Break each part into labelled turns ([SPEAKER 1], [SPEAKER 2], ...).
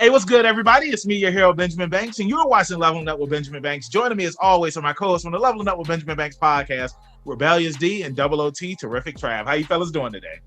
[SPEAKER 1] Hey, what's good, everybody? It's me, your hero, Benjamin Banks, and you're watching Leveling Up with Benjamin Banks. Joining me, as always, are my co-hosts from the Leveling Up with Benjamin Banks podcast, Rebellious D and Double OT, Terrific Trav. How you fellas doing today?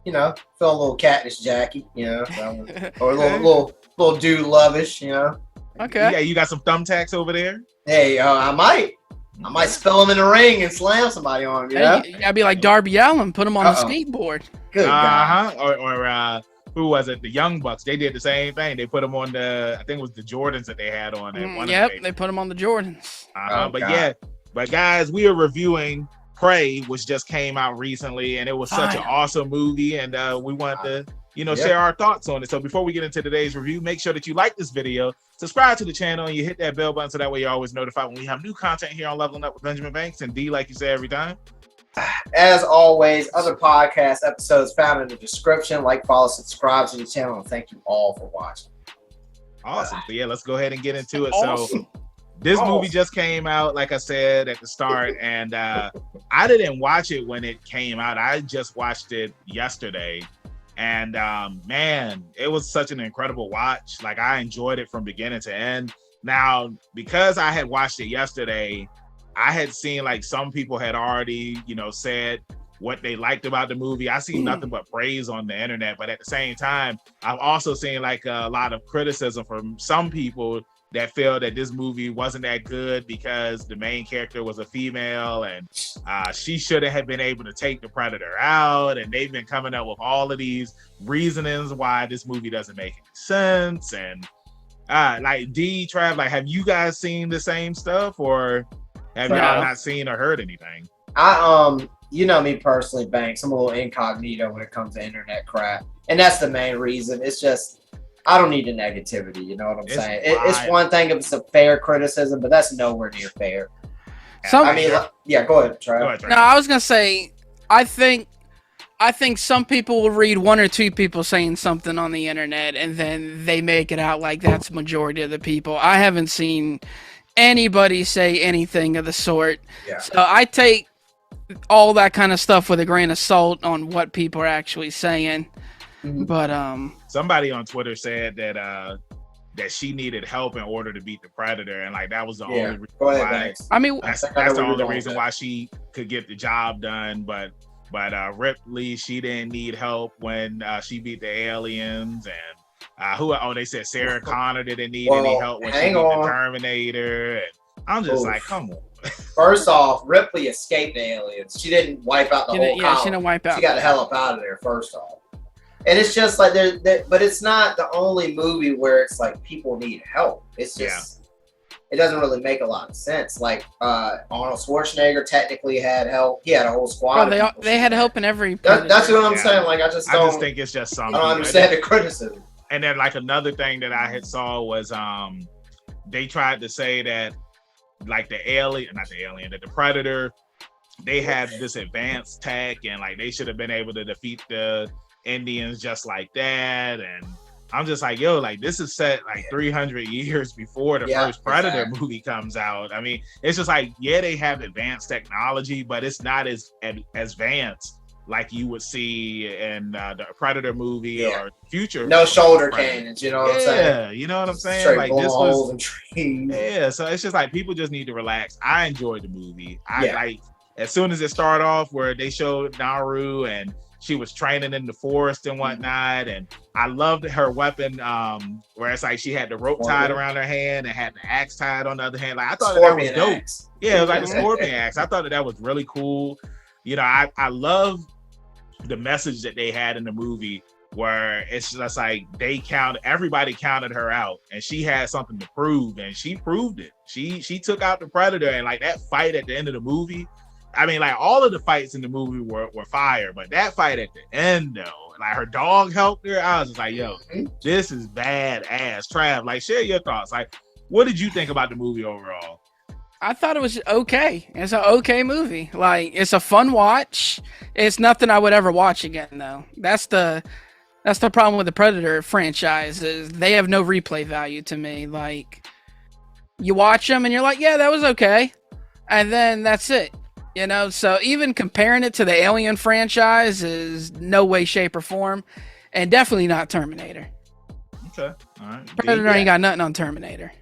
[SPEAKER 2] You know, feel a little Cactus Jackie, you know, or a little dude lovish, you know.
[SPEAKER 1] Okay. Yeah, you got some thumbtacks over there?
[SPEAKER 2] Hey, I might spill them in the ring and slam somebody on him, you know?
[SPEAKER 3] You gotta be like Darby Allin, put him on the skateboard.
[SPEAKER 2] Good God.
[SPEAKER 1] Or who was it? The Young Bucks. They did the same thing. They put them on I think it was the Jordans that they had on.
[SPEAKER 3] They put them on the Jordans.
[SPEAKER 1] But guys, we are reviewing Prey, which just came out recently, and it was such an awesome movie, and we wanted to, share our thoughts on it. So before we get into today's review, make sure that you like this video, subscribe to the channel, and you hit that bell button so that way you're always notified when we have new content here on Leveling Up with Benjamin Banks. And D, like you say every time,
[SPEAKER 2] as always, other podcast episodes found in the description. Like, follow, subscribe to the channel, and thank you all for watching.
[SPEAKER 1] Awesome. So yeah, let's go ahead and get into it. So this movie just came out, like I said at the start, and I didn't watch it when it came out. I just watched it yesterday, and man, it was such an incredible watch. Like, I enjoyed it from beginning to end. Now, because I had watched it yesterday, I had seen like some people had already, said what they liked about the movie. I seen nothing but praise on the internet, but at the same time, I've also seen like a lot of criticism from some people that feel that this movie wasn't that good because the main character was a female and she shouldn't have been able to take the predator out. And they've been coming up with all of these reasonings why this movie doesn't make any sense. And like D, Trav, like, have you guys seen the same stuff, or have y'all not seen or heard anything?
[SPEAKER 2] You know me personally, Banks, I'm a little incognito when it comes to internet crap. And that's the main reason. It's just, I don't need the negativity, you know what I'm saying? It's one thing if it's a fair criticism, but that's nowhere near fair. Go ahead, Trav.
[SPEAKER 3] No, I was going to say, I think some people will read one or two people saying something on the internet, and then they make it out like that's the majority of the people. I haven't seen anybody say anything of the sort.
[SPEAKER 2] Yeah.
[SPEAKER 3] So I take all that kind of stuff with a grain of salt on what people are actually saying.
[SPEAKER 2] Mm-hmm.
[SPEAKER 3] But
[SPEAKER 1] somebody on Twitter said that she needed help in order to beat the predator, and like that was the only reason why.
[SPEAKER 3] I mean,
[SPEAKER 1] that's the only reason why she could get the job done. But Ripley, she didn't need help when she beat the aliens, and they said Sarah Connor didn't need any help when she beat the Terminator. And I'm just like, come on.
[SPEAKER 2] First off, Ripley escaped the aliens. She didn't wipe out the whole colony.
[SPEAKER 3] Yeah, she didn't wipe out.
[SPEAKER 2] She got the hell up out of there, first off. And it's just like, but it's not the only movie where it's like people need help. It's just, it doesn't really make a lot of sense. Like, Arnold Schwarzenegger technically had help. He had a whole squad.
[SPEAKER 3] Well, they had help in every.
[SPEAKER 2] That's what I'm saying. Like, I just
[SPEAKER 1] think it's just something.
[SPEAKER 2] I don't understand the criticism.
[SPEAKER 1] And then, like, another thing that I had saw was they tried to say that, like, the predator, they had this advanced tech, and like they should have been able to defeat the Indians just like that. And I'm just like, yo, like, this is set like 300 years before the first Predator movie comes out. I mean, it's just like, they have advanced technology, but it's not as advanced like you would see in the Predator movie or future.
[SPEAKER 2] No shoulder cannons, you know what I'm saying?
[SPEAKER 1] Yeah, you know what I'm saying?
[SPEAKER 2] Straight
[SPEAKER 1] like,
[SPEAKER 2] this was and trees.
[SPEAKER 1] Yeah, so it's just like people just need to relax. I enjoyed the movie. Like, as soon as it started off where they showed Naru and she was training in the forest and whatnot, and I loved her weapon, where it's like she had the rope tied around her hand and had the axe tied on the other hand. Like, I thought that was dope.
[SPEAKER 2] Axe.
[SPEAKER 1] Yeah, it was like the scorpion axe. I thought that was really cool. You know, I love the message that they had in the movie where it's just like everybody counted her out, and she had something to prove, and she proved it. She took out the predator, and like that fight at the end of the movie, I mean, like, all of the fights in the movie were fire, but that fight at the end, though, like, her dog helped her. I was just like, yo, this is badass. Trav, like, share your thoughts. Like, what did you think about the movie overall?
[SPEAKER 3] I thought it was okay. It's an okay movie. Like, it's a fun watch. It's nothing I would ever watch again, though. That's the problem with the Predator franchise, is they have no replay value to me. Like, you watch them and you're like, yeah, that was okay, and then that's it. You know, so even comparing it to the Alien franchise is no way, shape, or form, and definitely not Terminator.
[SPEAKER 1] Okay. All right.
[SPEAKER 3] Predator ain't got nothing on Terminator.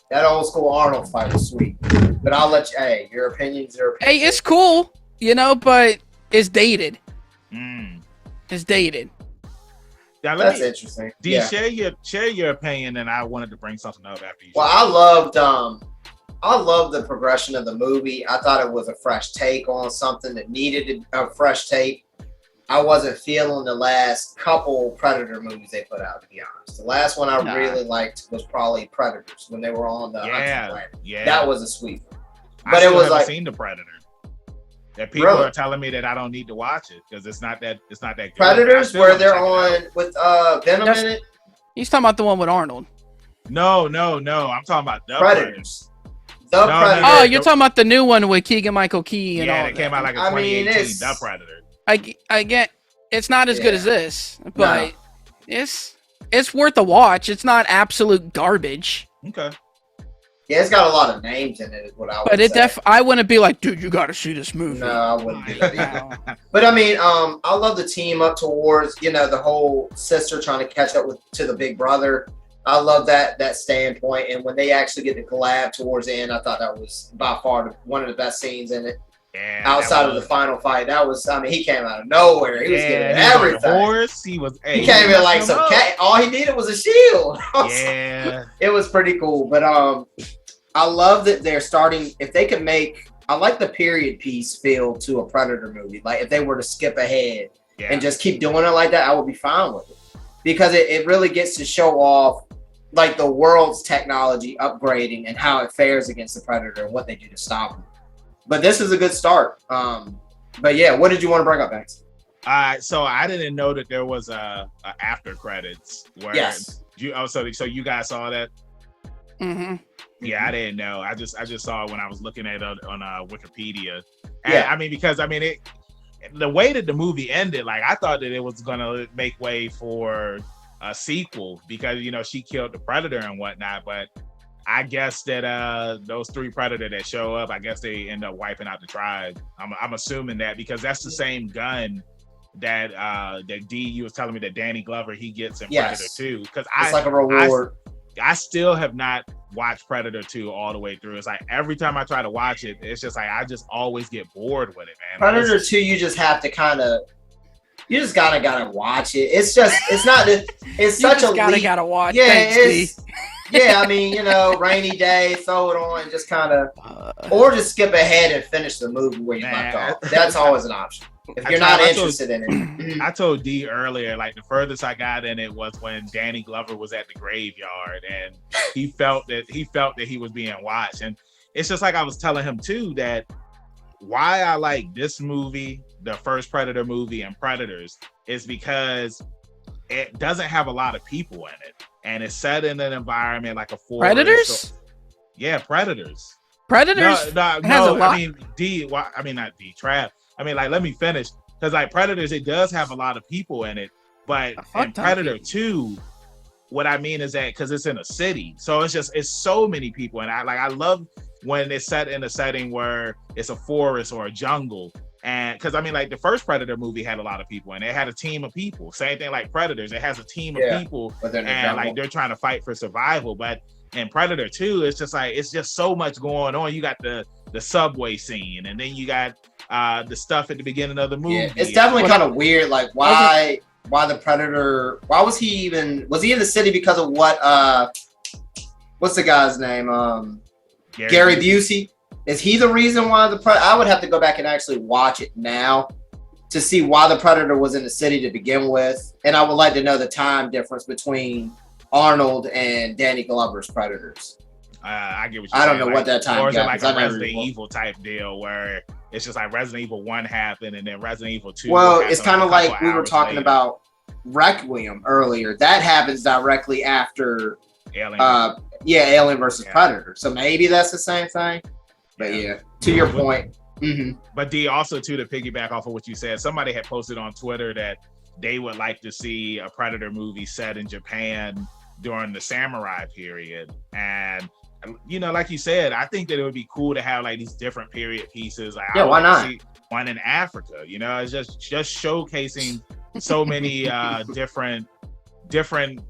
[SPEAKER 2] That old school Arnold fight was sweet. But I'll let you. Hey, your opinion's your opinion.
[SPEAKER 3] Hey, it's cool, but it's dated.
[SPEAKER 1] Mm.
[SPEAKER 3] It's dated.
[SPEAKER 1] Now,
[SPEAKER 2] That's interesting.
[SPEAKER 1] D, share your opinion, and I wanted to bring something up after you.
[SPEAKER 2] Well, I loved the progression of the movie. I thought it was a fresh take on something that needed a fresh take. I wasn't feeling the last couple Predator movies they put out, to be honest. The last one I really liked was probably Predators when they were on the hunting planet.
[SPEAKER 1] Yeah,
[SPEAKER 2] that was a sweet one.
[SPEAKER 1] But it was seen the Predator. That people are telling me that I don't need to watch it because it's not that good.
[SPEAKER 2] Predators, where they're on with Venom in it.
[SPEAKER 3] He's talking about the one with Arnold.
[SPEAKER 1] No. I'm talking about the
[SPEAKER 2] Predators.
[SPEAKER 3] Predator. Oh, you're talking about the new one with Keegan-Michael Key and all that.
[SPEAKER 1] Yeah, it came out like in 2018. The Predator.
[SPEAKER 3] I get it's not as good as this, but it's worth a watch. It's not absolute garbage.
[SPEAKER 1] Okay.
[SPEAKER 2] Yeah, it's got a lot of names in it, is what I would say.
[SPEAKER 3] But I wouldn't be like, dude, you got to see this movie.
[SPEAKER 2] No, I wouldn't do that. But I mean, I love the team up towards, the whole sister trying to catch up to the big brother. I love that standpoint. And when they actually get to collab towards the end, I thought that was by far one of the best scenes in it.
[SPEAKER 1] Yeah,
[SPEAKER 2] outside of the final fight, he came out of nowhere. He was getting everything.
[SPEAKER 1] Horse. He
[SPEAKER 2] came in like some cat. All he needed was a shield.
[SPEAKER 1] Yeah.
[SPEAKER 2] It was pretty cool. But I love that they're starting. If they could I like the period piece feel to a Predator movie. Like if they were to skip ahead and just keep doing it like that, I would be fine with it. Because it really gets to show off like the world's technology upgrading and how it fares against the Predator and what they do to stop him. But this is a good start. But yeah, what did you want to bring up, Banks?
[SPEAKER 1] So I didn't know that there was a after credits.
[SPEAKER 2] Yes.
[SPEAKER 1] So you guys saw that?
[SPEAKER 3] Mm-hmm.
[SPEAKER 1] Yeah, I didn't know. I just saw it when I was looking at it on Wikipedia. And, because the way that the movie ended, like I thought that it was gonna make way for a sequel because she killed the Predator and whatnot, but I guess that those three Predator that show up, I guess they end up wiping out the tribe. I'm assuming that because that's the same gun that D, you was telling me that Danny Glover he gets in Predator 2. Because
[SPEAKER 2] it's like a reward.
[SPEAKER 1] I still have not watched Predator 2 all the way through. It's like every time I try to watch it, it's just like I just always get bored with it, man.
[SPEAKER 2] Predator 2, you just have to you just gotta watch it. It's just it's such a
[SPEAKER 3] gotta watch.
[SPEAKER 2] Yeah,
[SPEAKER 3] Thanks,
[SPEAKER 2] yeah, rainy day, throw it on and just kind of, or just skip ahead and finish the movie where you left off. That's always an option. If you're not interested in it.
[SPEAKER 1] I told D earlier, like the furthest I got in it was when Danny Glover was at the graveyard and he felt that he was being watched. And it's just like I was telling him too, that why I like this movie, the first Predator movie and Predators, is because it doesn't have a lot of people in it. And it's set in an environment like a forest.
[SPEAKER 3] Predators?
[SPEAKER 1] Yeah, Predators.
[SPEAKER 3] Predators?
[SPEAKER 1] No, I mean, not D, Trav. I mean, like, let me finish. Because, like, Predators, it does have a lot of people in it. But in Predator 2, what I mean is that because it's in a city. So it's so many people. And I love when it's set in a setting where it's a forest or a jungle. And because like the first Predator movie had a lot of people and it had a team of people. Same thing like Predators, it has a team of people and like they're trying to fight for survival. But in Predator 2, it's just so much going on. You got the subway scene, and then you got the stuff at the beginning of the movie.
[SPEAKER 2] Yeah, it's definitely kind of weird. Like why the Predator? Why was he in the city because of what? What's the guy's name? Gary Busey. Is he the reason why I would have to go back and actually watch it now to see why the Predator was in the city to begin with. And I would like to know the time difference between Arnold and Danny Glover's Predators.
[SPEAKER 1] I get what you're saying.
[SPEAKER 2] I don't know what that time
[SPEAKER 1] or is it like a Resident Evil type deal where it's just like Resident Evil 1 happened and then Resident Evil 2.
[SPEAKER 2] Well, it's kind of like we were talking about Requiem earlier. That happens directly after Alien. Alien versus Predator. So maybe that's the same thing. But yeah, to your point. Mm-hmm.
[SPEAKER 1] But D, also too, to piggyback off of what you said, somebody had posted on Twitter that they would like to see a Predator movie set in Japan during the samurai period. And like you said, I think that it would be cool to have like these different period pieces. Like,
[SPEAKER 2] why not?
[SPEAKER 1] See one in Africa. It's just showcasing so many different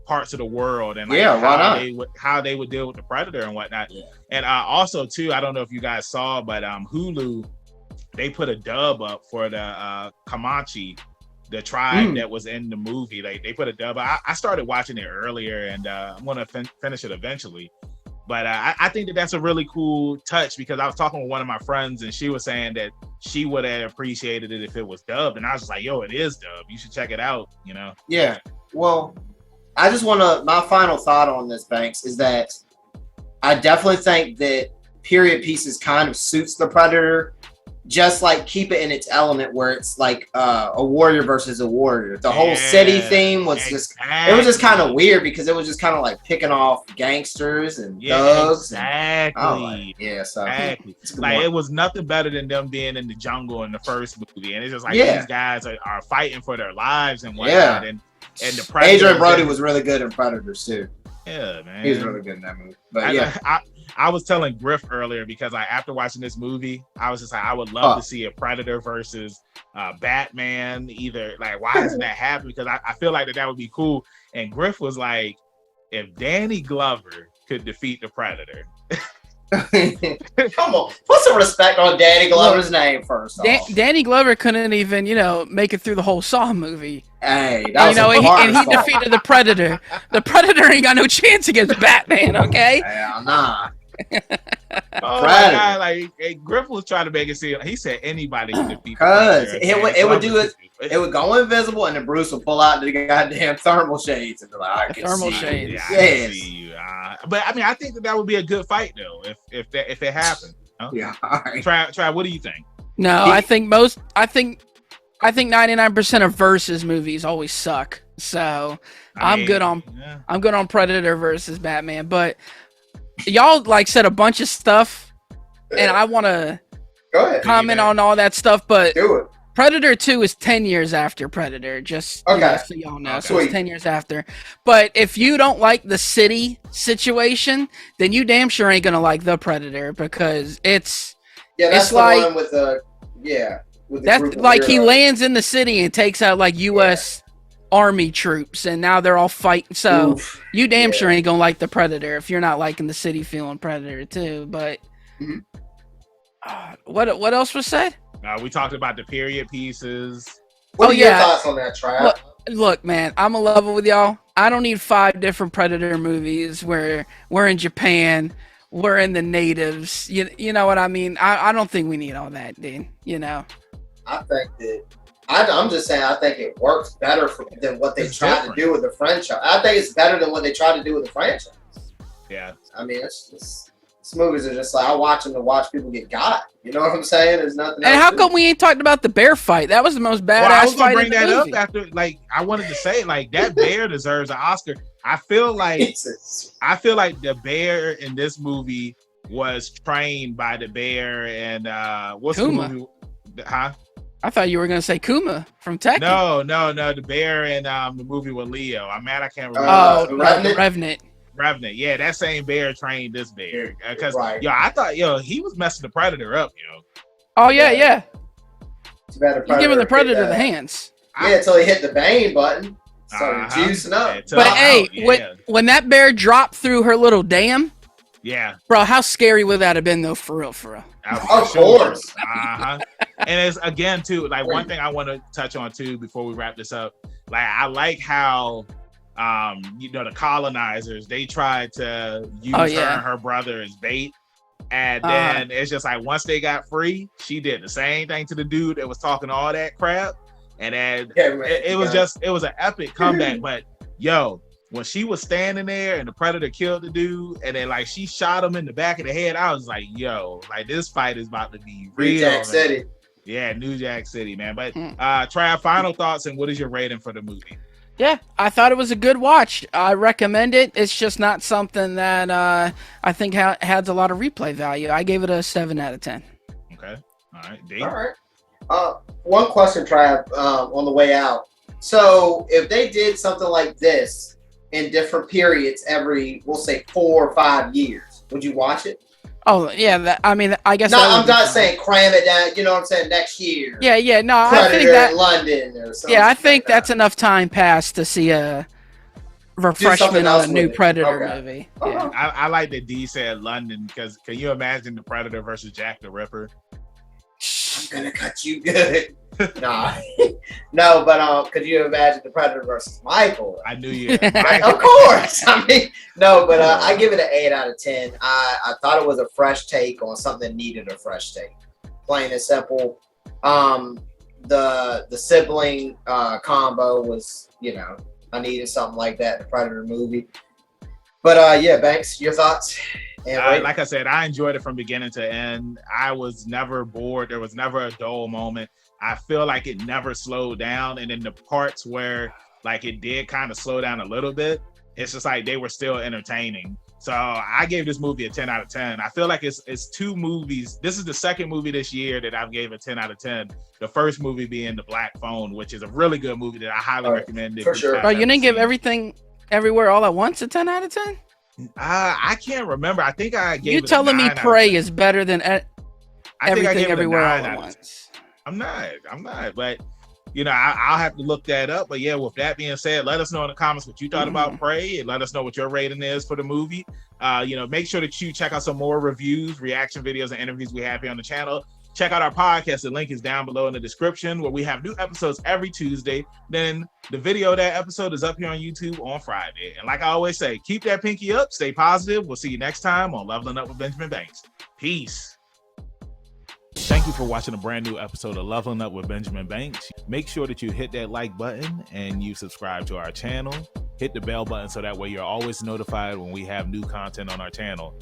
[SPEAKER 1] parts of the world, and like how they would deal with the predator and whatnot. Yeah. And also too, I don't know if you guys saw, but Hulu, they put a dub up for the Comanche, the tribe that was in the movie. They put a dub. I started watching it earlier, and I'm gonna finish it eventually. But I think that's a really cool touch, because I was talking with one of my friends, and she was saying that she would have appreciated it if it was dubbed, and I was just like, "Yo, it is dubbed. You should check it out." You know?
[SPEAKER 2] Yeah. Well, I just want to. My final thought on this, Banks, is that I definitely think that period pieces kind of suits the Predator. Just like keep it in its element, where it's like a warrior versus a warrior. The whole city theme was just kind of weird, because it was just kind of like picking off gangsters and thugs.
[SPEAKER 1] Exactly.
[SPEAKER 2] So
[SPEAKER 1] like it was nothing better than them being in the jungle in the first movie, and it's just like these guys are fighting for their lives and whatnot. And the Predator,
[SPEAKER 2] Adrian Brody was really good in Predators too.
[SPEAKER 1] Yeah, man,
[SPEAKER 2] he was really good in that movie. But
[SPEAKER 1] I was telling Griff earlier, because after watching this movie, I was just like, I would love to see a Predator versus Batman. Either like, why doesn't that happen? Because I feel like that would be cool. And Griff was like, if Danny Glover could defeat the Predator.
[SPEAKER 2] Come on, put some respect on Danny Glover's name first.
[SPEAKER 3] Danny Glover couldn't even, make it through the whole Saw movie.
[SPEAKER 2] Hey,
[SPEAKER 3] he defeated the Predator. The Predator ain't got no chance against Batman. Okay.
[SPEAKER 2] Hell nah.
[SPEAKER 1] Oh my God, like Griff was trying to make it seem. He said anybody can defeat.
[SPEAKER 2] Because it would do it. It would go invisible, and then Bruce would pull out the goddamn thermal shades and be like, "I can see shades."
[SPEAKER 1] Yeah, yes. I see you. But I mean, I think that would be a good fight, though, if it happened. Huh?
[SPEAKER 2] Yeah. All right.
[SPEAKER 1] Try. What do you think?
[SPEAKER 3] No, I think 99% of versus movies always suck. So I'm good on Predator versus Batman, but y'all said a bunch of stuff, and I want to comment on all that stuff. But
[SPEAKER 2] do it.
[SPEAKER 3] Predator 2 is 10 years after Predator, just so y'all know. So it's 10 years after. But if you don't like the city situation, then you damn sure ain't gonna like the Predator, because that's
[SPEAKER 2] the one with the
[SPEAKER 3] that's like he lands in the city and takes out U.S. Army troops, and now they're all fighting. So you damn sure ain't gonna like the Predator if you're not liking the city feeling Predator too. But what else was said?
[SPEAKER 1] We talked about the period pieces.
[SPEAKER 2] What are your thoughts on that, Trav?
[SPEAKER 3] Look, man, I'm a level with y'all. I don't need 5 different Predator movies where we're in Japan, we're in the natives. You know what I mean? I don't think we need all that, dude.
[SPEAKER 2] I think that I'm just saying, I think it works better than what they tried to do with the franchise. I think it's better than what they tried to do with the franchise.
[SPEAKER 1] Yeah.
[SPEAKER 2] I mean, these movies are just like, I watch them to watch people get got. You know what I'm saying? There's nothing else.
[SPEAKER 3] And how come we ain't talked about the bear fight? That was the most badass fight. I was gonna
[SPEAKER 1] bring that up after, I wanted to say, that bear deserves an Oscar. I feel like the bear in this movie was trained by the bear, and what's
[SPEAKER 3] Kuma.
[SPEAKER 1] The movie? Huh?
[SPEAKER 3] I thought you were gonna say Kuma from Tekken.
[SPEAKER 1] No, the bear in the movie with Leo. I'm mad I can't remember.
[SPEAKER 3] Revenant.
[SPEAKER 1] Revenant, yeah, that same bear trained this bear. Because I thought he was messing the Predator up,
[SPEAKER 3] Oh yeah.
[SPEAKER 2] Too bad
[SPEAKER 3] He's giving the Predator the hands.
[SPEAKER 2] Until he hit the Bane button. Started juicing up.
[SPEAKER 3] But when that bear dropped through her little dam, bro, how scary would that have been though? For real.
[SPEAKER 2] Of course.
[SPEAKER 1] And it's again too, one thing I want to touch on too before we wrap this up. I like how the colonizers, they tried to use her and her brother as bait, and then it's just once they got free, she did the same thing to the dude that was talking all that crap, and then it was an epic comeback. But when she was standing there and the Predator killed the dude, and then she shot him in the back of the head, I was like, this fight is about to be real.
[SPEAKER 2] New Jack City.
[SPEAKER 1] Yeah, New Jack City, man. But Trav, final thoughts, and what is your rating for the movie?
[SPEAKER 3] Yeah, I thought it was a good watch. I recommend it. It's just not something that I think has a lot of replay value. I gave it a 7 out of 10.
[SPEAKER 1] Okay. All right. Dave?
[SPEAKER 2] All right. One question, Trav, on the way out. So if they did something like this in different periods every, we'll say 4 or 5 years, would you watch it?
[SPEAKER 3] Oh yeah, I guess.
[SPEAKER 2] No, I'm not saying cram it down. You know what I'm saying? Next year.
[SPEAKER 3] Yeah. No,
[SPEAKER 2] Predator
[SPEAKER 3] I think that
[SPEAKER 2] in London or something.
[SPEAKER 3] Yeah, I think
[SPEAKER 2] like
[SPEAKER 3] that's enough time passed to see a refreshment on a new Predator movie. Yeah.
[SPEAKER 1] I like that D said London because can you imagine the Predator versus Jack the Ripper?
[SPEAKER 2] I'm gonna cut you good. Nah, no, but could you imagine the Predator versus Michael?
[SPEAKER 1] I knew you.
[SPEAKER 2] Of course. I mean, no, but I give it an 8 out of 10. I thought it was a fresh take on something that needed a fresh take. Plain and simple. The sibling combo was, I needed something like that in the Predator movie. But yeah, Banks, your thoughts?
[SPEAKER 1] Like I said, I enjoyed it from beginning to end. I was never bored. There was never a dull moment. I feel like it never slowed down. And in the parts where like it did kind of slow down a little bit, it's just like they were still entertaining. So I gave this movie a 10 out of 10. I feel like it's two movies. This is the second movie this year that I've gave a 10 out of 10. The first movie being The Black Phone, which is a really good movie that I highly recommend.
[SPEAKER 2] For sure.
[SPEAKER 3] Oh, you didn't give Everything Everywhere All at Once a 10 out of 10?
[SPEAKER 1] I can't remember. I think I gave.
[SPEAKER 3] You telling me Prey is better than Everything Everywhere All at Once?
[SPEAKER 1] I'm not. But I'll have to look that up. But yeah, with that being said, let us know in the comments what you thought about Prey, and let us know what your rating is for the movie. Make sure that you check out some more reviews, reaction videos, and interviews we have here on the channel. Check out our podcast. The link is down below in the description, where we have new episodes every Tuesday. Then the video of that episode is up here on YouTube on Friday. And like I always say, keep that pinky up, stay positive. We'll see you next time on Leveling Up with Benjamin Banks. Peace. Thank you for watching a brand new episode of Leveling Up with Benjamin Banks. Make sure that you hit that like button and you subscribe to our channel. Hit the bell button so that way you're always notified when we have new content on our channel.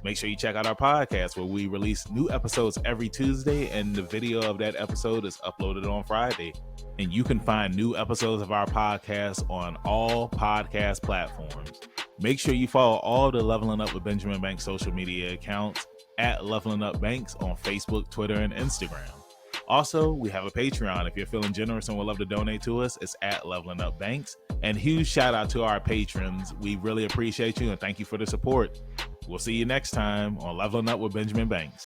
[SPEAKER 1] Make sure you check out our podcast where we release new episodes every Tuesday, and the video of that episode is uploaded on Friday. And you can find new episodes of our podcast on all podcast platforms. Make sure you follow all the Leveling Up with Benjamin Banks social media accounts at Leveling Up Banks on Facebook, Twitter, and Instagram. Also, we have a Patreon. If you're feeling generous and would love to donate to us, it's at Leveling Up Banks. And huge shout out to our patrons. We really appreciate you and thank you for the support. We'll see you next time on Leveling Up with Benjamin Banks.